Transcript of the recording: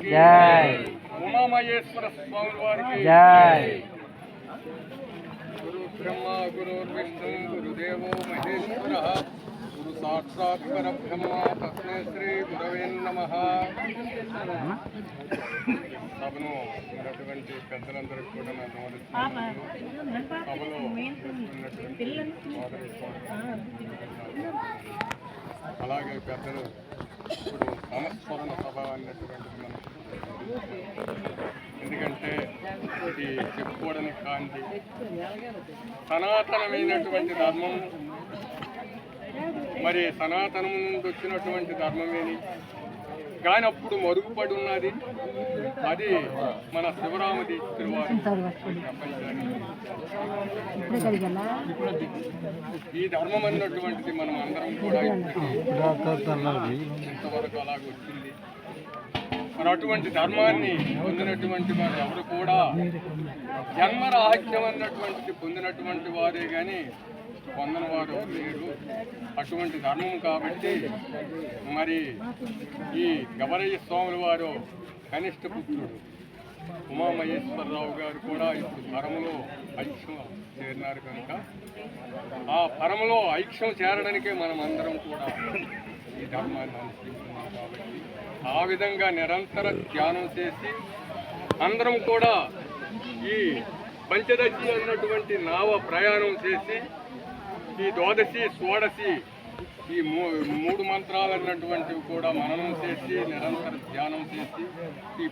వారికి ఉమామహేశ్వర స్వామి వారికి గురు బ్రహ్మ గురు విష్ణు గురుదేవో మహేశ్వర గురు సాక్షాత్ పరబ్రహ్మ తస్మై శ్రీ గురవే నమః. సభను ఉన్నటువంటి పెద్దలందరికీ కూడా నా నమస్కారాలు. సభలో అలాగే పెద్దలు ఇప్పుడు సంస్మరణ సభ అన్నటువంటి మనం, ఎందుకంటే ఇది చెప్పుకోవడానికి కాంతి సనాతనమైనటువంటి ధర్మం, మరి సనాతనం నుండి వచ్చినటువంటి ధర్మమేని కానీ అప్పుడు మరుగుపడి ఉన్నది. అది మన శివరామది తిరువారు ఈ ధర్మం అన్నటువంటిది మనం అందరం కూడా ఇంతవరకు అలాగ వచ్చింది. మరి అటువంటి ధర్మాన్ని పొందినటువంటి వారు ఎవరు కూడా జన్మరాహిత్యం అన్నటువంటిది పొందినటువంటి వారే కానీ పొందని వారు లేరు. అటువంటి ధర్మం కాబట్టి మరి ఈ గవరయ్య స్వాముల వారు కనిష్ట పుత్రుడు ఉమామహేశ్వరరావు గారు కూడా ఇప్పుడు పరములో ఐక్యం చేరినారు కనుక ఆ పరములో ఐక్యం చేరడానికే మనం అందరం కూడా ఈ ధర్మాన్ని అనుసరిస్తున్నాం. కాబట్టి ఆ విధంగా నిరంతర ధ్యానం చేసి అందరం కూడా ఈ పంచదశి అన్నటువంటి నావ ప్రయాణం చేసి ఈ ద్వాదశి షోడశి ఈ మూడు మంత్రాలు అన్నటువంటివి కూడా మననం చేసి నిరంతర ధ్యానం చేసి ఈ